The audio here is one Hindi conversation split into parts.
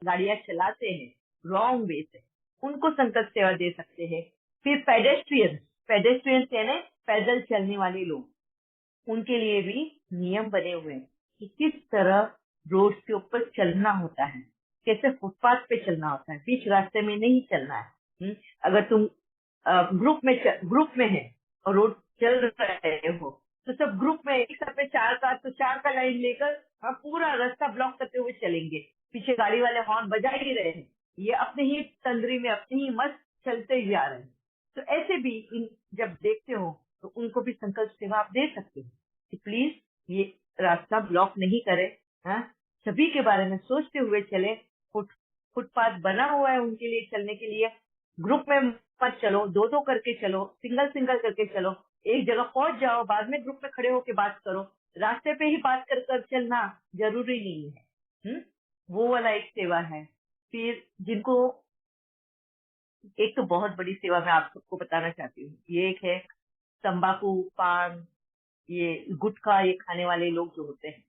गाड़ियां चलाते हैं रॉन्ग वे से, उनको संकल्प सेवा दे सकते हैं। फिर पेडेस्ट्रियन यानी पैदल चलने वाले लोग, उनके लिए भी नियम बने हुए हैं कि किस तरह रोड के ऊपर चलना होता है, कैसे फुटपाथ पे चलना होता है, बीच रास्ते में नहीं चलना है। अगर तुम ग्रुप में है और रोड चल रहे हो तो सब ग्रुप में एक साथ में 4 कार, तो 4 का लाइन लेकर हम पूरा रास्ता ब्लॉक करते हुए चलेंगे, पीछे गाड़ी वाले हॉर्न बजा ही रहे हैं, ये अपने ही तंद्री में अपनी ही मस्त चलते ही जा रहे हैं। तो ऐसे भी जब देखते हो तो उनको भी संकल्प सेवा आप दे सकते हो कि प्लीज ये रास्ता ब्लॉक नहीं करे, हाँ, सभी के बारे में सोचते हुए चले। फुटपाथ बना हुआ है उनके लिए चलने के लिए, ग्रुप में मत चलो, 2-2 करके चलो, सिंगल करके चलो, एक जगह पहुंच जाओ, बाद में ग्रुप में खड़े होकर बात करो, रास्ते पे ही बात कर चलना जरूरी नहीं है। वो वाला एक सेवा है। फिर जिनको एक तो बहुत बड़ी सेवा मैं आप सबको बताना चाहती हूँ, ये एक है तंबाकू, पान, ये गुटखा ये खाने वाले लोग जो होते हैं।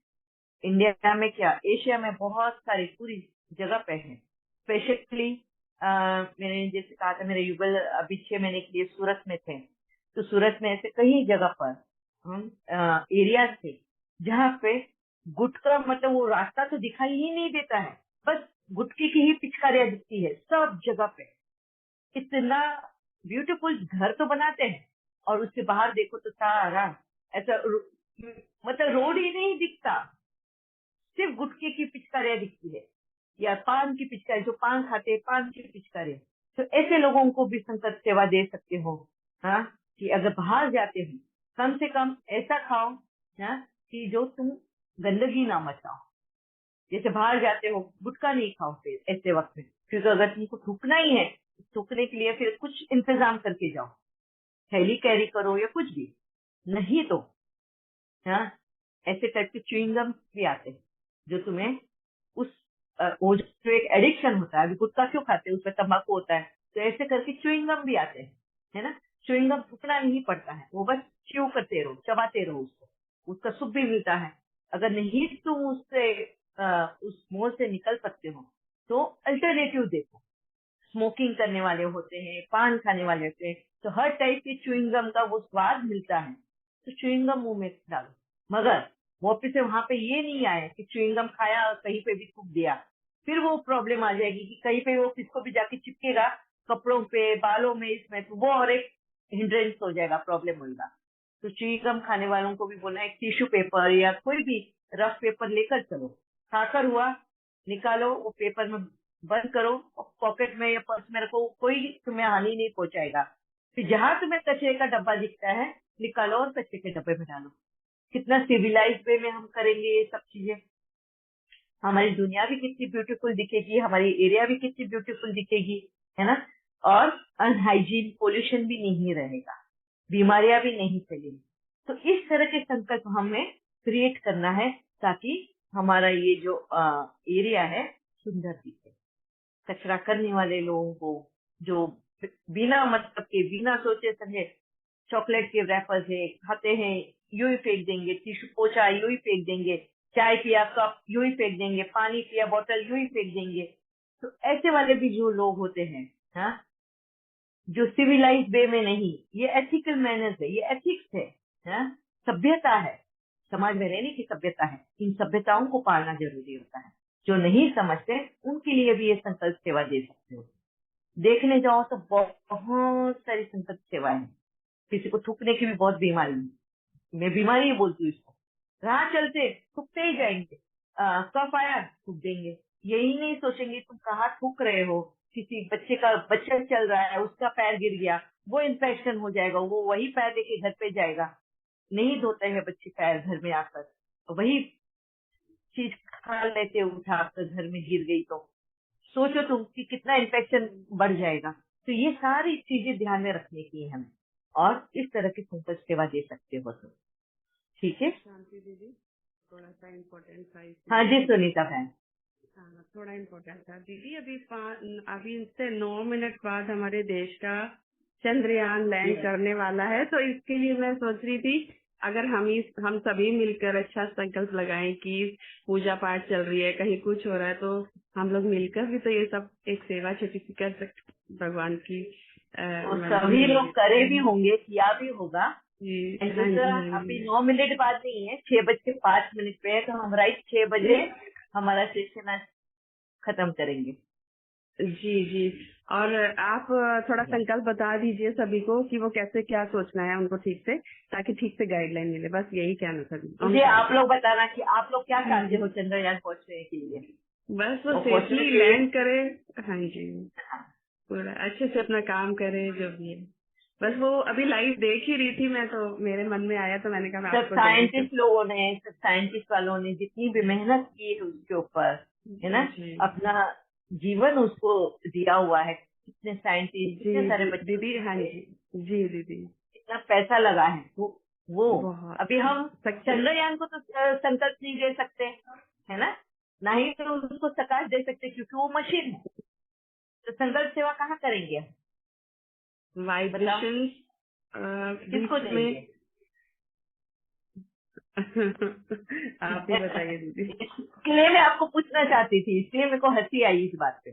इंडिया में क्या, एशिया में बहुत सारी पूरी जगह पे है। स्पेशली मैंने जैसे कहा था, मेरे युगल अभी 6 महीने के लिए सूरत में थे, तो सूरत में ऐसे कई जगह पर एरिया थे जहाँ पे गुटखा, मतलब वो रास्ता तो दिखाई ही नहीं देता है, बस गुटखे की ही पिचकारियां दिखती है सब जगह पे। इतना ब्यूटीफुल घर तो बनाते हैं और उसके बाहर देखो तो सारा ऐसा मतलब रोड ही नहीं दिखता, सिर्फ गुटखे की पिचकारियां दिखती है, या पान की पिचकारी, जो पान खाते हैं पान की पिचकारी। तो ऐसे लोगों को भी संकल्प सेवा दे सकते हो, हाँ, कि अगर बाहर जाते हो कम से कम ऐसा खाओ, हाँ, कि जो तुम गंदगी ना मचाओ। जैसे बाहर जाते हो गुटखा नहीं खाओ फिर ऐसे वक्त में, क्योंकि अगर तुमको थूकना ही है, थूकने के लिए फिर कुछ इंतजाम करके जाओ, थैली कैरी करो या कुछ भी, नहीं तो हाँ ऐसे टाइप के च्युइंगम भी आते हैं जो तुम्हें उस वो जो एक एडिक्शन होता है, अभी गुटखा क्यों खाते हैं, उसमें तंबाकू होता है, तो ऐसे करके च्युइंगम भी आते हैं, है ना। च्युइंगम थूकना नहीं पड़ता है, वो बस च्यू करते रहो, चबाते रहो उसको, उसका सुख भी मिलता है। अगर नहीं तुम उससे उस मोह से निकल सकते हो तो अल्टरनेटिव देखो। स्मोकिंग करने वाले होते हैं, पान खाने वाले होते हैं, तो हर टाइप के च्युइंगम का वो स्वाद मिलता है, तो च्युइंगम मुंह में डालो। मगर वापिस से वहां पे ये नहीं आया कि च्युइंगम खाया और कहीं पे भी थूक दिया, फिर वो प्रॉब्लम आ जाएगी कि कहीं पे वो किसको भी जाके चिपकेगा, कपड़ों पे, बालों में, इसमें, तो वो और एक हिंड्रेंस हो जाएगा, प्रॉब्लम होगा। तो च्युइंगम खाने वालों को भी बोलना है टिश्यू पेपर या कोई भी रफ पेपर लेकर चलो, खाकर हुआ निकालो, वो पेपर में बंद करो, पॉकेट में या पर्स में रखो, कोई तुम्हें हानि नहीं पहुंचाएगा। फिर जहां तुम्हें कचरे का डब्बा दिखता है निकालो और कचरे के डब्बे में डालो। कितना सिविलाइज वे में हम करेंगे ये सब चीजें, हमारी दुनिया भी कितनी ब्यूटीफुल दिखेगी, हमारी एरिया भी कितनी ब्यूटीफुल दिखेगी, है ना। और अनहाइजीन, पोल्यूशन भी नहीं रहेगा, बीमारियां भी नहीं फैलेंगी। तो इस तरह के संकल्प हमें क्रिएट करना है ताकि हमारा ये जो एरिया है सुंदर दिखे। कचरा करने वाले लोगों को, जो बिना मतलब के, बिना सोचे समझे चॉकलेट के रैपर है खाते हैं, यूं ही फेंक देंगे, टिश्यू पोछा यूं ही फेंक देंगे, चाय पिया कप यूं ही फेंक देंगे, पानी पिया बोतल यूं ही फेंक देंगे। तो ऐसे वाले भी जो लोग होते हैं, हाँ, जो सिविलाइज वे में नहीं, ये एथिकल मैनर्स है, ये एथिक्स है, हाँ, सभ्यता है, समाज में रहने की सभ्यता है, इन सभ्यताओं को पालना जरूरी होता है। जो नहीं समझते उनके लिए भी ये संकल्प सेवा दे सकते हो। देखने जाओ तो बहुत सारी संकल्प सेवाएं हैं। किसी को थूकने की भी बहुत बीमारी है, मैं बीमारी ही बोलती हूँ इसको, राह चलते थूकते ही जाएंगे, कफ आया थूक देंगे, यही नहीं सोचेंगे तुम कहाँ थूक रहे हो। किसी बच्चा चल रहा है, उसका पैर गिर गया, वो इन्फेक्शन हो जाएगा, वो वही पैर लेके घर पे जाएगा, नहीं धोते हैं बच्चे पैर घर में आकर, तो वही चीज खा लेते उठाकर, घर में गिर गई तो सोचो तुम कि कितना इन्फेक्शन बढ़ जाएगा। तो ये सारी चीजें ध्यान में रखने की है हमें, और इस तरह की संकल्प सेवा दे सकते हो तुम। ठीक है शांति दीदी, थोड़ा सा इम्पोर्टेंट था हाँ इसमें। जी सुनीता बहन। हाँ, थोड़ा इम्पोर्टेंट था दीदी। अभी इससे 9 मिनट बाद हमारे देश का चंद्रयान लैंड करने वाला है, तो इसके लिए मैं सोच रही थी अगर हम सभी मिलकर अच्छा संकल्प लगाएं कि पूजा पाठ चल रही है, कहीं कुछ हो रहा है, तो हम लोग मिलकर भी तो ये सब एक सेवा छोटी सी कर सकते भगवान की। तो मंदिर सभी लोग मंदिर करे भी होंगे, किया भी होगा। जी। And हाँ जी, दूसरा, हाँ अभी जी। 9 मिनट बाद नहीं है, 6:05 पे है, तो हम राइट 6 बजे हमारा सेशन आज खत्म करेंगे। जी जी। और आप थोड़ा संकल्प बता दीजिए सभी को कि वो कैसे क्या सोचना है उनको ठीक से, ताकि ठीक से गाइडलाइन मिले, बस यही कहना था। मुझे आप लोग बताना कि आप लोग क्या चाहते हो हम्म। चंद्रयान पहुंचने के लिए। बस वो और पहुंचने सेफली के लिए लैंड करे। हाँ जी। पूरा अच्छे से अपना काम करे जो भी है। बस वो अभी लाइव देख ही रही थी मैं, तो मेरे मन में आया तो मैंने कहा मैं सब आपको जरूर साइंटिस्ट लोगों ने, सब साइंटिस्ट वालों ने जितनी भी मेहनत की है उसके ऊपर, है ना, जी अपना जीवन उसको दिया हुआ है। कितने साइंटिस्ट, जी कितने सारे जी बच्चों दीदी। हाँ जी जी दीदी। कितना पैसा लगा है, तो वो बहुत अभी हम सक्सेस। चंद्रयान को तो संकल्प नहीं दे सकते, है ना, ना ही तो उसको प्रकाश दे सकते, क्योंकि वो मशीन है। तो संकल्प सेवा कहाँ करेंगे हम? बताओ, वाइब्रेशन किसको बीच में। देंगे? आप ही बताइए दीदी। इसलिए मैं आपको पूछना चाहती थी, इसलिए मेरे को हंसी आई इस बात पे।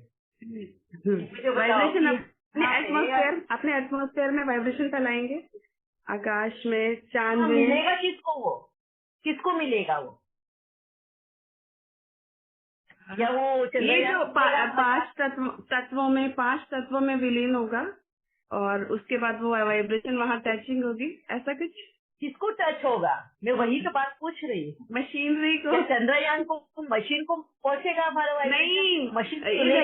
मुझे बताओ वाइब्रेशन कि यहाँ पे अपने एटमॉस्फेयर में वाइब्रेशन फैलाएंगे, आकाश में, चांद हाँ, में। मिलेगा किसको वो? किसको मिलेगा वो? क्या वो ये चंद्रयान जो को मिलेगा पांच पांच तत्वों में विलीन होगा, और उसके बाद वो वाइब्रेशन वहाँ टचिंग होगी, ऐसा कुछ। किसको टच होगा? मैं वही तो बात पूछ रही हूँ। मशीनरी को। क्या चंद्रयान को, मशीन को पहुंचेगा हमारा वाइब्रेशन? नहीं, मशीन तो ये नहीं।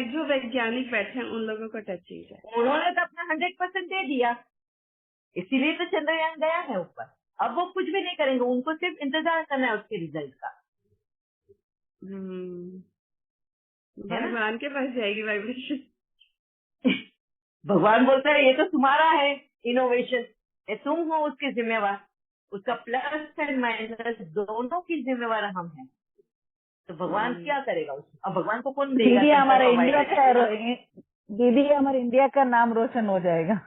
जो वैज्ञानिक बैठे हैं उन लोगों को टचिंग है। उन्होंने तो अपना 100% दे दिया, इसीलिए तो चंद्रयान गया है ऊपर। अब वो कुछ भी नहीं करेंगे, उनको सिर्फ इंतजार करना है उसके रिजल्ट का, है ना। भगवान के पास जाएगी वाइब्रेशन। भगवान बोलता है ये तो तुम्हारा है इनोवेशन, ये तुम हो उसके जिम्मेवार, उसका प्लस एंड माइनस दोनों की जिम्मेवार हम हैं। तो भगवान क्या करेगा उसमें? अब भगवान को कौन देगा दीदी संकल्प हमारा और इंडिया वाइब्रेशन? का दीदी हमारे इंडिया का नाम रोशन हो जाएगा।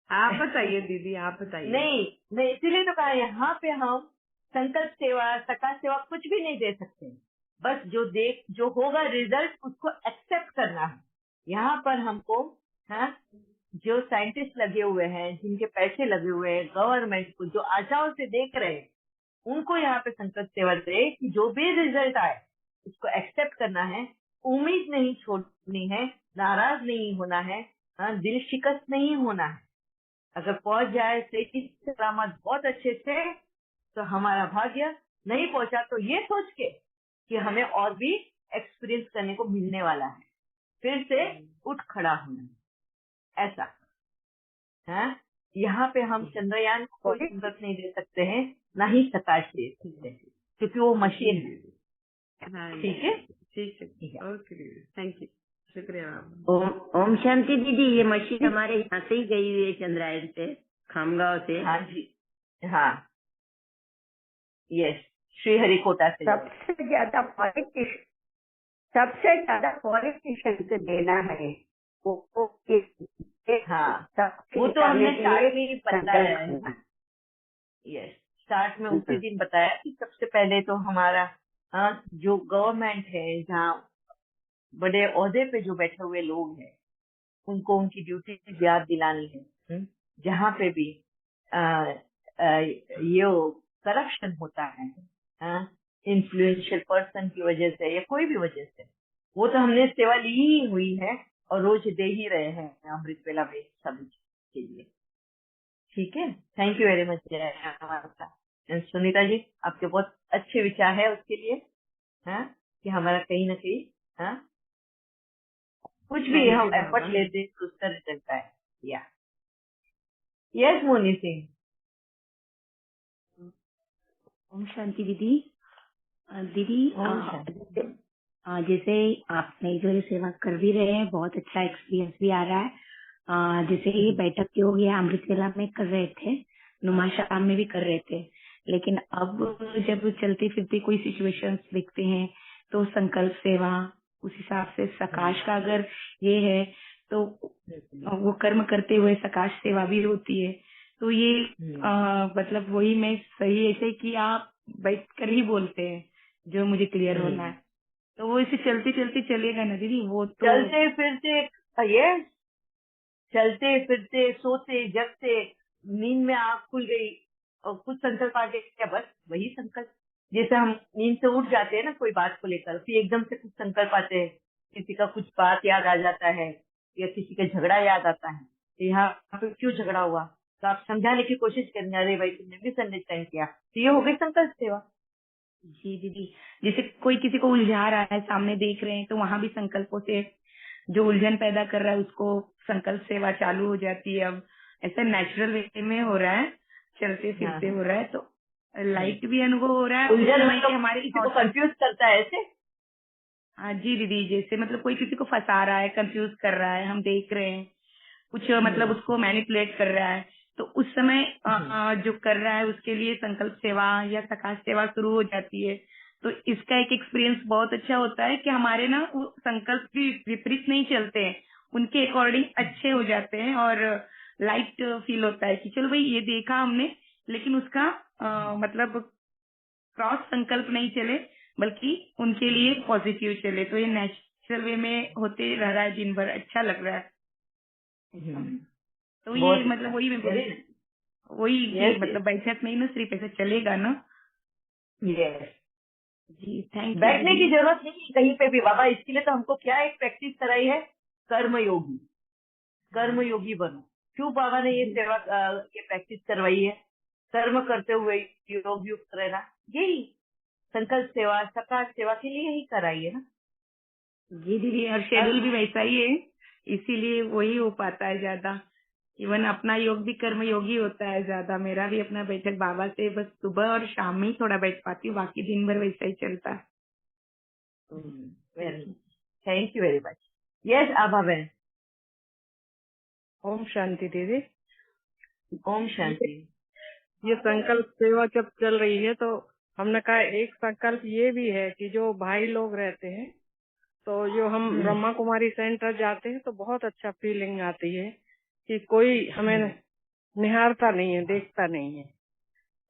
आप बताइए दीदी, आप बताइए। नहीं नहीं, इसीलिए तो कहा यहाँ पे हम संकल्प सेवा, सकाश सेवा कुछ भी नहीं दे सकते। बस जो होगा रिजल्ट उसको एक्सेप्ट करना है। यहाँ पर हमको, हाँ, जो साइंटिस्ट लगे हुए हैं, जिनके पैसे लगे हुए हैं, गवर्नमेंट को जो आशाओं से देख रहे हैं, उनको यहाँ पे संकल्प सेवा दे कि जो भी रिजल्ट आए उसको एक्सेप्ट करना है, उम्मीद नहीं छोड़नी है, नाराज नहीं होना है, हाँ, दिल शिकस्त नहीं होना है। अगर पहुंच जाए सही सलामत बहुत अच्छे से तो हमारा भाग्य, नहीं पहुंचा तो ये सोच के कि हमें और भी एक्सपीरियंस करने को मिलने वाला है, फिर से उठ खड़ा होना है, ऐसा है। यहाँ पे हम चंद्रयान को कोई संकल्प नहीं दे सकते हैं, ना ही सकाश दे सकते हैं, क्योंकि वो मशीन है। हाँ ठीक है, ठीक है। ठीक है। ओके दीदी, थैंक यू, शुक्रिया मैम। ओम ओम शांति दीदी, ये मशीन हमारे यहाँ से ही गई हुई है, चंद्रायन से, खामगांव से। हाँ जी, हाँ, यस, श्रीहरिकोटा से। सबसे ज्यादा पॉलिटिशियन से देना है हाँ, वो तो हमने स्टार्ट में ही बताया है। यस, स्टार्ट में उसी दिन बताया कि सबसे पहले तो हमारा, हाँ, जो गवर्नमेंट है, जहाँ बड़े ओहदे पे जो बैठे हुए लोग हैं, उनको उनकी ड्यूटी याद दिलानी है। जहाँ पे भी ये करप्शन होता है, इन्फ्लुएंशियल पर्सन की वजह से या कोई भी वजह से, वो तो हमने सेवा ली ही हुई है और रोज दे ही रहे हैं अमृत वेला में सभी के लिए। ठीक है, thank you very much Sunita ji, आपके बहुत अच्छे विचार है उसके लिए, हाँ, कि हमारा कहीं ना कहीं, हाँ, कुछ भी हम एफर्ट लेते हैं तो उसका रिजल्ट है। या यस मोनी सिंह। ओम शांति दीदी। दीदी जैसे आपने जो ये सेवा कर भी रहे हैं, बहुत अच्छा एक्सपीरियंस भी आ रहा है। जैसे ये बैठक के हो गया, अमृत वेला में कर रहे थे, नुमा शाम में भी कर रहे थे, लेकिन अब जब चलते फिरते कोई सिचुएशंस दिखते हैं तो संकल्प सेवा, उस हिसाब से सकाश का अगर ये है तो वो कर्म करते हुए सकाश सेवा भी होती है। तो ये हम्म, मतलब वही मैं सही ऐसे कि आप बैठ कर ही बोलते हैं जो मुझे क्लियर होना है। तो वो इसे चलते चलते चलेगा ना दीदी, वो तो चलते फिरते ये चलते फिरते सोते जगते नींद में आँख खुल गई और कुछ संकल्प आ गए क्या, बस वही संकल्प। जैसे हम नींद से उठ जाते हैं ना कोई बात को लेकर, फिर एकदम से कुछ संकल्प आते हैं, किसी का कुछ बात याद आ जाता है या किसी का झगड़ा याद आता है, तो यहाँ पे क्यों झगड़ा हुआ, तो आप समझाने की कोशिश करेंगे, अरे भाई तुमने मिसअंडरस्टैंड किया, तो ये हो गई संकल्प सेवा। जी दीदी। जैसे कोई किसी को उलझा रहा है, सामने देख रहे हैं, तो वहां भी संकल्पों से जो उलझन पैदा कर रहा है उसको संकल्प सेवा चालू हो जाती है। अब ऐसा नेचुरल वे में हो रहा है, चलते हाँ फिरते हाँ। हो रहा है, तो लाइट भी अनुभव हो रहा है उस उलझन समय के मतलब हमारे किसी को थॉट। कंफ्यूज करता है ऐसे। हाँ जी दीदी, जैसे मतलब कोई किसी को फंसा रहा है, कंफ्यूज कर रहा है, हम देख रहे हैं कुछ मतलब हम्म उसको मैनिपुलेट कर रहा है, तो उस समय हम्म जो कर रहा है उसके लिए संकल्प सेवा या सकाश सेवा शुरू हो जाती है। तो इसका एक एक्सपीरियंस बहुत अच्छा होता है कि हमारे ना वो संकल्प भी विपरीत नहीं चलते हैं, उनके अकॉर्डिंग अच्छे हो जाते हैं, और लाइट फील होता है कि चलो भाई ये देखा हमने, लेकिन उसका मतलब क्रॉस संकल्प नहीं चले, बल्कि उनके लिए पॉजिटिव चले। तो ये नेचुरल वे में होते रह रहा है दिन भर, अच्छा लग रहा है ऐसा। हम्म, तो ये बहुत अच्छा, मतलब वही मैं बोल वेरी रही हूँ, वही कि यस मतलब बैठक में ही ना सिर्फ ऐसे चलेगा ना। यस। जी थैंक यू बैठने दीदी। की जरूरत नहीं है कहीं पे भी बाबा, इसके लिए तो हमको क्या एक प्रैक्टिस कराई है, कर्मयोगी। कर्मयोगी बनो। क्यों बाबा ने ये जी सेवा ये प्रैक्टिस करवाई है, कर्म करते हुए योग युक्त रहना, यही संकल्प सेवा सकाश सेवा के लिए ही कराई है ना। जी दीदी, और शेड्यूल भी अब वैसा ही है, इसीलिए वही हो पाता है ज्यादा। इवन अपना योग भी कर्म योगी होता है ज्यादा। मेरा भी अपना बैठक बाबा से बस सुबह और शाम में ही थोड़ा बैठ पाती हूँ, बाकी दिन भर वैसा ही चलता है। Very thank you very much. Yes Abha बहन। ओम शांति दीदी। ओम शांति। ये संकल्प सेवा जब चल रही है तो हमने कहा एक संकल्प ये भी है कि जो भाई लोग रहते हैं, तो जो हम ब्रह्मा कुमारी सेंटर जाते हैं तो बहुत अच्छा फीलिंग आती है कि कोई हमें निहारता नहीं है, देखता नहीं है।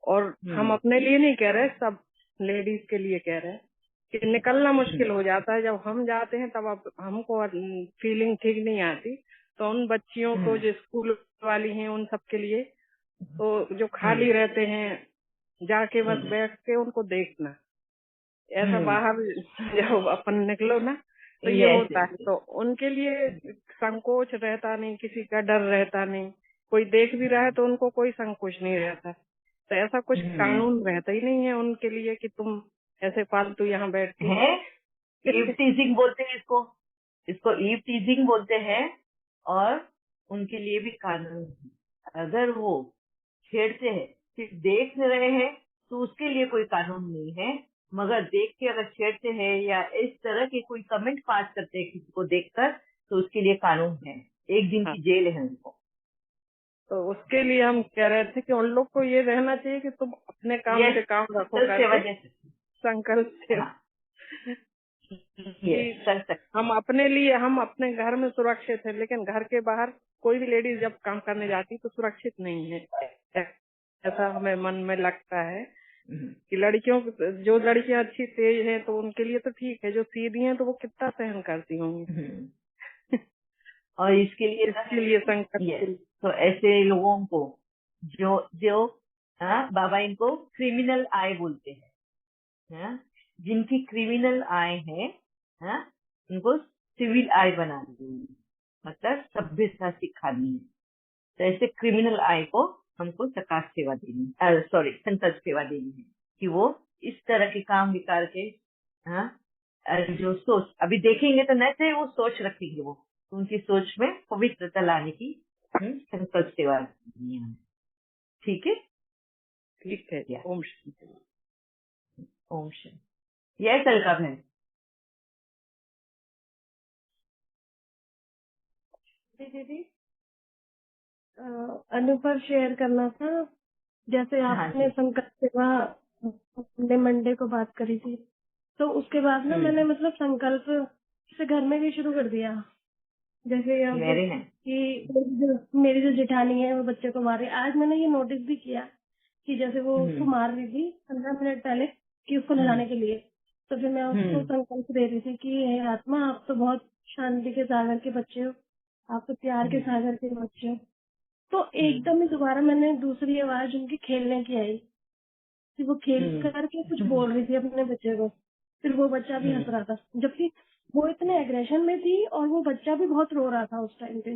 और हम अपने लिए नहीं कह रहे, सब लेडीज के लिए कह रहे हैं कि निकलना मुश्किल हो जाता है जब हम जाते हैं, तब अब हमको फीलिंग ठीक नहीं आती। तो उन बच्चियों को जो स्कूल वाली हैं उन सब के लिए, तो जो खाली रहते हैं, जाके बस बैठ के उनको देखना, ऐसा बाहर जब अपन निकलो ना तो ये यस होता है। तो उनके लिए संकोच रहता नहीं, किसी का डर रहता नहीं, कोई देख भी रहा है तो उनको कोई संकोच नहीं रहता। तो ऐसा कुछ कानून रहता ही नहीं है उनके लिए कि तुम ऐसे फालतू यहाँ बैठ के है। ईव टीजिंग बोलते हैं इसको, इसको ईव टीजिंग बोलते हैं। और उनके लिए भी कानून है। अगर वो छेड़ते हैं, सिर्फ देख रहे हैं, तो उसके लिए कोई कानून नहीं है। मगर देख के अगर छेड़ते हैं या इस तरह के कोई कमेंट पास करते हैं किसी को देखकर, तो उसके लिए कानून है, 1 दिन हाँ, की जेल है उनको। तो उसके लिए हम कह रहे थे कि उन लोग को ये रहना चाहिए कि तुम अपने काम ये से काम रखो सेवा करके, जैसे। संकल्प से हाँ ये कि कर सकते। हम अपने लिए, हम अपने घर में सुरक्षित है, लेकिन घर के बाहर कोई भी लेडीज जब काम करने जाती तो सुरक्षित नहीं है, ऐसा हमें मन में लगता है कि लड़कियों, जो लड़कियां अच्छी तेज हैं तो उनके लिए तो ठीक है, जो सीधी हैं तो वो कितना सहन करती होंगी। और इसके लिए ना, इसके लिए संकट ये तो ऐसे लोगों को जो जो बाबा इनको क्रिमिनल आय बोलते हैं, हाँ? जिनकी क्रिमिनल आय है, हाँ? उनको सिविल आय बना देंगे, मतलब सभ्यता सिखानी है। तो ऐसे क्रिमिनल आय को हमको सकाश सेवा देनी है, सॉरी संकल्प सेवा देनी है, कि वो इस तरह के काम विकार के, हाँ? जो सोच अभी देखेंगे तो नहीं वो सोच रखेंगे, वो तो उनकी सोच में पवित्रता लाने की संकल्प सेवा देनी है हमें। ठीक है। ठीक है। या ओम शांति। ओम शांति। यह संकल्प है। दीदी अनुभव शेयर करना था। जैसे हाँ आपने जी। संकल्प सेवा मंडे को बात करी थी, तो उसके बाद ना मैंने मतलब संकल्प से घर में भी शुरू कर दिया। जैसे अब वेरी नाइस। कि मेरी जो जेठानी है वो बच्चे को मार रही है। आज मैंने ये नोटिस भी किया कि जैसे वो उसको मार रही थी 15 मिनट पहले कि उसको नहलाने के लिए, तो फिर मैं उसको संकल्प दे रही थी कि हे आत्मा, आप तो बहुत शांति के सागर के बच्चे हो, आप तो प्यार के सागर के बच्चे हो। तो एकदम ही दोबारा मैंने दूसरी आवाज उनकी खेलने की आई कि वो खेल करके कुछ बोल रही थी अपने बच्चे को, फिर वो बच्चा भी हंस रहा था, जबकि वो इतने एग्रेशन में थी और वो बच्चा भी बहुत रो रहा था उस टाइम पे।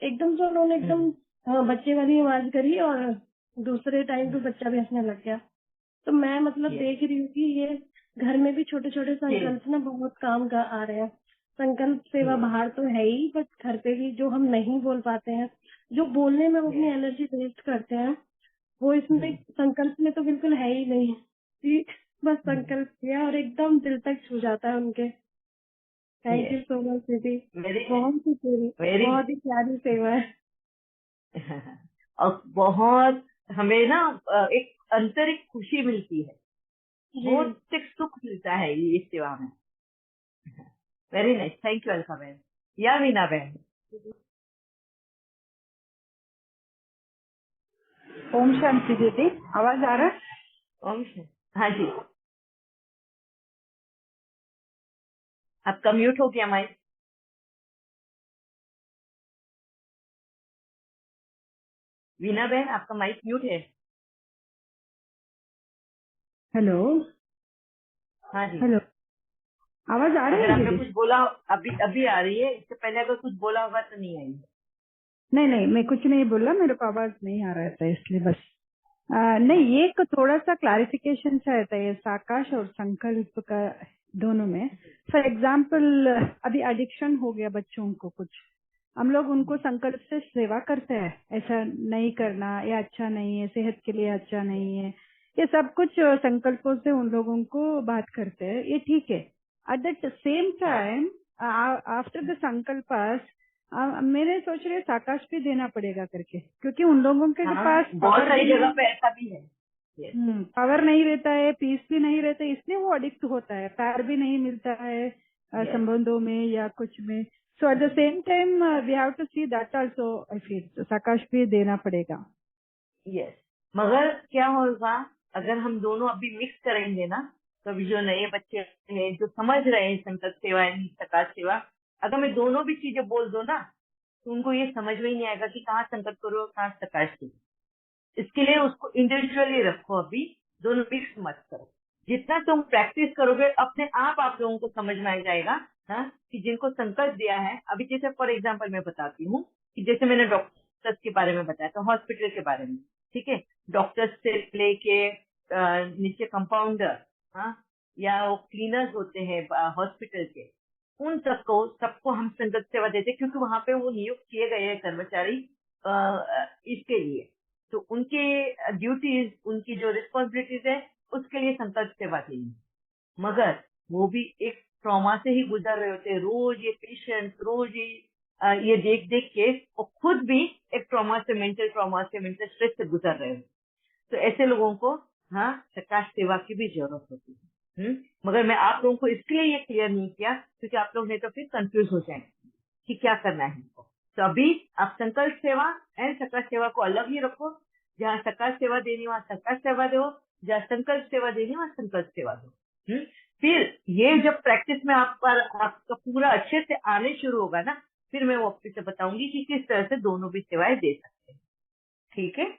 एकदम से उन्होंने एकदम बच्चे वाली आवाज करी और दूसरे टाइम पे बच्चा भी हंसने लग गया। तो मैं मतलब देख रही हूँ कि ये घर में भी छोटे छोटे संकल्प ना बहुत काम का आ रहे हैं। संकल्प सेवा बाहर तो है ही, बट घर पे भी जो हम नहीं बोल पाते हैं, जो बोलने में हम अपनी एनर्जी वेस्ट करते हैं, वो इसमें संकल्प में तो बिल्कुल है ही नहीं कि बस संकल्प किया और एकदम दिल तक छू जाता है उनके। थैंक यू सो मच दीदी, बहुत ही बहुत ही प्यारी सेवा है। और बहुत हमें ना एक आंतरिक खुशी मिलती है, बहुत एक सुख मिलता है ये इस सेवा में। Very nice, thank you Alka बहन। या वीना बहन। ओम शांति दीदी, आवाज आ रहा है? ओम शांति। हाँ जी, आपका म्यूट हो गया माइक। वीना बहन, आपका माइक म्यूट है। हेलो हाँ जी, हेलो, आवाज आ रही अगर है आपने दीदी? कुछ बोला, अभी अभी आ रही है, इससे पहले अगर कुछ बोला होगा तो नहीं आई। नहीं नहीं, मैं कुछ नहीं बोला, मेरे को आवाज नहीं आ रहा था इसलिए बस। नहीं, ये एक थोड़ा सा क्लैरिफिकेशन चाहता है साकाश और संकल्प का दोनों में। फॉर एग्जाम्पल, अभी एडिक्शन हो गया बच्चों को कुछ, हम लोग उनको संकल्प से सेवा करते हैं, ऐसा नहीं करना, ये अच्छा नहीं है, सेहत के लिए अच्छा नहीं है, ये सब कुछ संकल्पों से उन लोगों को बात करते हैं, ये ठीक है। Eight the same time after the संकल्प मैंने सोच रही साकाश भी देना पड़ेगा करके, क्योंकि उन लोगों के पास बहुत सारी जगह पे ऐसा भी है। पावर नहीं रहता है, पीस भी नहीं रहता है, इसलिए वो अडिक्ट होता है, प्यार भी नहीं मिलता है संबंधों में या कुछ में। So at the same time we have to see that also, I feel साकाश भी देना पड़ेगा। यस, मगर क्या होगा अगर हम दोनों अभी मिक्स करेंगे ना, तो अभी जो नए बच्चे हैं जो समझ रहे हैं संकल्प सेवा यानी सकाश सेवा, अगर मैं दोनों भी चीजें बोल दो ना, तो उनको ये समझ में ही नहीं आएगा कि कहाँ संकल्प करो कहाँ सकाश करो। इसके लिए उसको इंडिविजुअली रखो, अभी दोनों मिक्स मत करो। जितना तुम प्रैक्टिस करोगे अपने आप लोगों को समझ में आ जाएगा कि जिनको संकल्प दिया है। अभी जैसे फॉर एग्जाम्पल मैं बताती हूँ कि जैसे मैंने डॉक्टर्स के बारे में बताया, तो हॉस्पिटल के बारे में, ठीक है, डॉक्टर्स से लेके नीचे कंपाउंडर, या वो क्लीनर्स होते हैं हॉस्पिटल के, उन सबको हम संकल्प सेवा देते हैं, क्योंकि वहां पे वो नियुक्त किए गए हैं कर्मचारी इसके लिए। तो उनके ड्यूटीज, उनकी जो रिस्पॉन्सिबिलिटीज है, उसके लिए संकल्प सेवा देनी। मगर वो भी एक ट्रॉमा से ही गुजर रहे होते हैं, रोज ये पेशेंट, रोज ये देख देख के वो खुद भी एक ट्रॉमा से, मेंटल स्ट्रेस से गुजर रहे होते। तो ऐसे लोगों को सकाश सेवा की भी जरूरत होती है। मगर मैं आप लोगों को इसके लिए ये क्लियर नहीं किया, क्योंकि आप लोग नहीं तो फिर कंफ्यूज हो जाएंगे कि क्या करना है इनको। तो अभी आप संकल्प सेवा एंड सकाश सेवा को अलग ही रखो। जहाँ सकाश सेवा देनी वहाँ सकाश सेवा दो, जहाँ संकल्प सेवा देनी वहाँ संकल्प सेवा दो। फिर ये जब प्रैक्टिस में आपका पूरा अच्छे से आने शुरू होगा ना, फिर मैं वो आपसे बताऊंगी कि किस तरह से दोनों भी सेवाएं दे सकते हैं। ठीक है?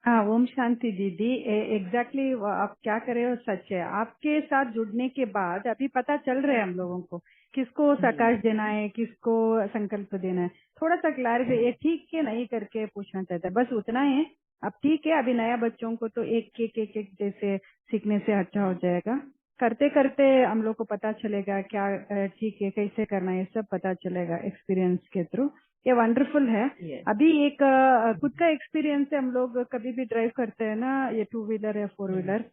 हाँ, ओम शांति दीदी, एग्जैक्टली आप क्या कर रहे हो सच है। आपके साथ जुड़ने के बाद अभी पता चल रहा है हम लोगों को किसको सकाश देना है, किसको संकल्प देना है। थोड़ा सा क्लैरिफाई, ये ठीक है नहीं करके पूछना चाहता है, बस उतना है। अब ठीक है, अभी नया बच्चों को तो एक जैसे सीखने से अच्छा हो जाएगा। करते करते हम लोग को पता चलेगा क्या ठीक है, कैसे करना है, सब पता चलेगा एक्सपीरियंस के थ्रू। ये वंडरफुल है। अभी एक खुद का एक्सपीरियंस है, हम लोग कभी भी ड्राइव करते हैं ना, ये 2 व्हीलर या 4 व्हीलर,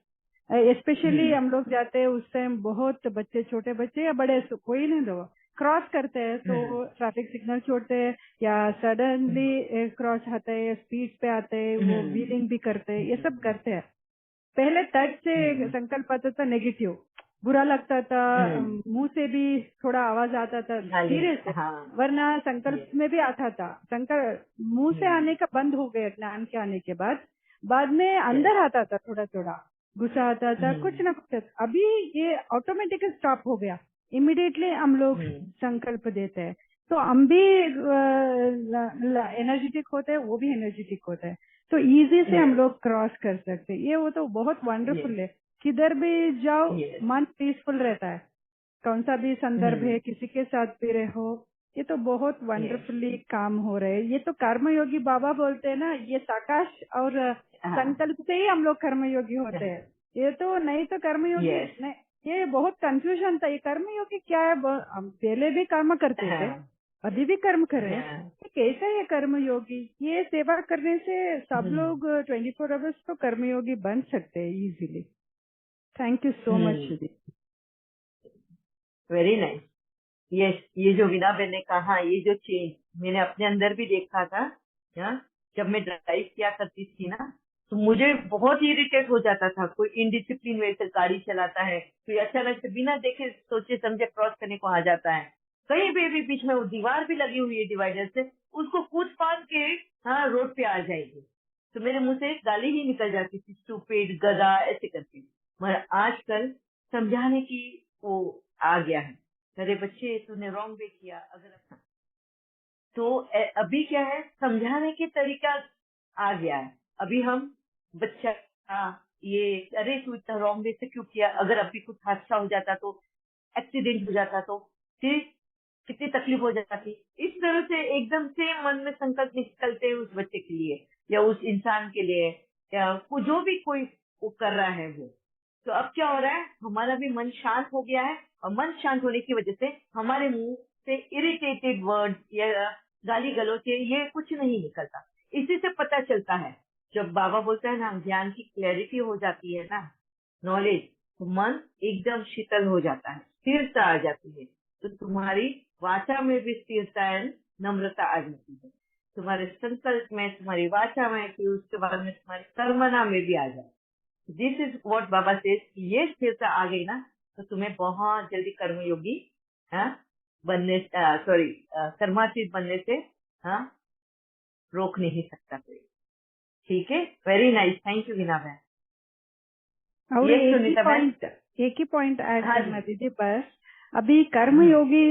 स्पेशली हम लोग जाते हैं उस टाइम, बहुत बच्चे, छोटे बच्चे या बड़े, कोई नहीं, दो क्रॉस करते हैं तो ट्रैफिक सिग्नल छोड़ते हैं या सडनली क्रॉस आता है, स्पीड पे आते हैं, वो व्हीलिंग भी करते हैं, ये सब करते हैं। पहले टच से संकल्प आता था नेगेटिव, बुरा लगता था, मुंह से भी थोड़ा आवाज आता था धीरे से, वरना संकल्प में भी आता था। संकल्प मुंह से आने का बंद हो गया ज्ञान के आने के बाद में अंदर आता था, थोड़ा थोड़ा गुस्सा आता था, कुछ ना कुछ। अभी ये ऑटोमेटिक स्टॉप हो गया, इमीडिएटली हम लोग संकल्प देते हैं, तो हम भी एनर्जेटिक होते हैं, वो भी एनर्जेटिक होता है, तो इजी से हम लोग क्रॉस कर सकते हैं। ये वो तो बहुत वंडरफुल है, किधर भी जाओ मन पीसफुल रहता है, कौन सा भी संदर्भ है, किसी के साथ भी रहो, ये तो बहुत वंडरफुली काम हो रहे हैं। ये तो कर्मयोगी बाबा बोलते हैं ना, ये साकाश और संकल्प से ही हम लोग कर्मयोगी होते हैं। ये तो नहीं तो कर्मयोगी नहीं, ये बहुत कंफ्यूजन था, ये कर्मयोगी क्या है। हम पहले भी कर्म करते थे, अभी भी कर्म कर रहे हैं, तो कैसे है कर्मयोगी? ये सेवा करने से सब लोग 24 आवर्स तो कर्मयोगी बन सकते हैं easily. Thank you so much दीदी। Very nice. यस, ये जो वीना बहन ने कहा, ये जो चेंज मैंने अपने अंदर भी देखा था, जब मैं ड्राइव किया करती थी ना, तो मुझे बहुत इरिटेट हो जाता था। कोई इनडिसिप्लिन वे से गाड़ी चलाता है, कोई अचानक से बिना देखे सोचे समझे क्रॉस करने को आ जाता है, कहीं पे भी बीच में वो दीवार भी लगी हुई है डिवाइडर से, उसको कूद फाड़ के रोड पे आ जाएगी, तो मेरे मुंह से गाली ही निकल जाती थी, स्टूपिड, गधा, ऐसे करके। मगर आजकल समझाने की वो आ गया है, अरे बच्चे तूने रॉन्ग वे किया, अगर तो अभी क्या है, समझाने के तरीका आ गया है। अभी हम बच्चा ये अरे तू इतना रॉन्ग वे से क्यों किया, अगर अभी कुछ हादसा हो जाता तो, एक्सीडेंट हो जाता तो फिर कितनी तकलीफ हो जाती। इस तरह से एकदम से मन में संकल्प निकलते हैं उस बच्चे के लिए या उस इंसान के लिए, या जो भी कोई वो कर रहा है वो। तो अब क्या हो रहा है, हमारा भी मन शांत हो गया है, और मन शांत होने की वजह से हमारे मुंह से इरिटेटेड वर्ड या गाली गलौज ये कुछ नहीं निकलता। इसी से पता चलता है, जब बाबा बोलता है ना ज्ञान की क्लैरिटी हो जाती है ना, नॉलेज, तो मन एकदम शीतल हो जाता है, स्थिरता आ जाती है, तो तुम्हारी वाचा में भी स्थिरता है, नम्रता आ जाती है, तुम्हारे संकल्प में, तुम्हारी वाचा में, फिर उसके बाद में तुम्हारे कर्मना में भी आ जाए। This is what Baba says, ये स्थिरता आ गई ना, तो तुम्हें बहुत जल्दी कर्मयोगी बनने, कर्मातीत बनने से रोक नहीं सकता कोई। ठीक है, very nice, thank you Veena बहन। और एक ही पॉइंट ऐड करना दीदी, बस अभी कर्मयोगी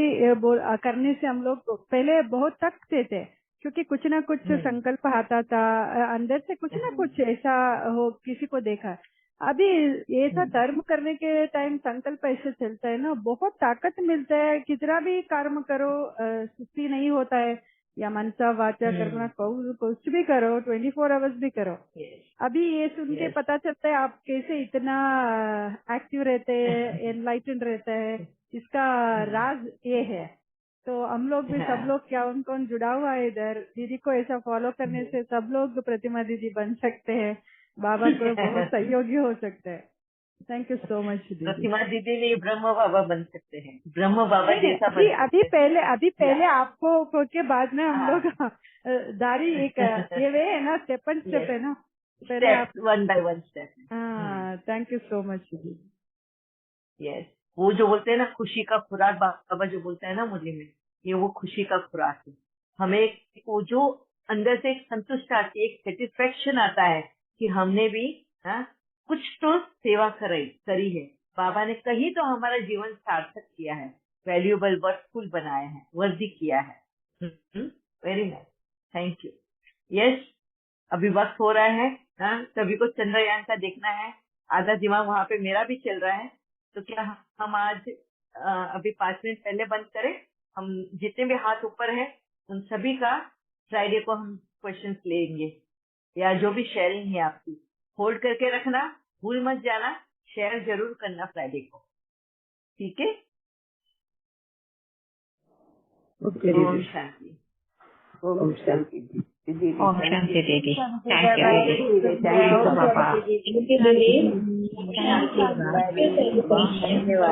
करने से हम लोग पहले बहुत थकते थे, क्योंकि कुछ ना कुछ संकल्प आता था अंदर से, कुछ ना कुछ ऐसा हो, किसी को देखा। अभी ऐसा कर्म करने के टाइम संकल्प ऐसे चलता है ना, बहुत ताकत मिलता है, कितना भी कर्म करो सुस्ती नहीं होता है, या मनसा वाचा करना कुछ भी करो, 24 आवर्स भी करो। अभी ये सुन के पता चलता है आप कैसे इतना एक्टिव रहते हैं, एनलाइटेंड रहता है, इसका राज ये है। तो हम लोग भी सब लोग क्या कौन जुड़ा हुआ है इधर, दीदी को ऐसा फॉलो करने से सब लोग प्रतिमा दीदी बन सकते हैं, बाबा को बहुत सहयोगी हो सकते हैं। थैंक यू सो मच दीदी। प्रतिमा दीदी नहीं, ब्रह्म बाबा बन सकते हैं, ब्रह्म बाबा जैसा अभी पहले आपको के बाद में हम लोग दारी एक ये वे है ना, स्टेप एंड स्टेप है ना, पहले आप one by one step. Thank you so much दीदी। यस, वो जो बोलते हैं ना खुशी का खुराक, बाबा जो बोलते हैं ना मुझे में, ये वो खुशी का खुराक है। हमें वो जो अंदर से एक संतुष्ट आती है, एक सेटिस्फेक्शन आता है कि हमने भी कुछ तो सेवा करी है, बाबा ने कहीं तो हमारा जीवन सार्थक किया है, वैल्यूएबल, वर्थफुल बनाया है, वर्दी किया है। Very nice, thank you. Yes, अभी वक्त हो रहा है, सभी को चंद्रयान का देखना है, आधा दिमाग वहां पे मेरा भी चल रहा है। तो क्या हम आज अभी 5 मिनट पहले बंद करें? हम जितने भी हाथ ऊपर है उन सभी का फ्राइडे को हम क्वेश्चंस लेंगे, या जो भी शेयरिंग है आपकी होल्ड करके रखना, भूल मत जाना, शेयर जरूर करना फ्राइडे को, ठीक है? ओम शांति। ओम शांति दीदी। ओम शांति दीदी। थैंक यू बाबा। धन्यवाद।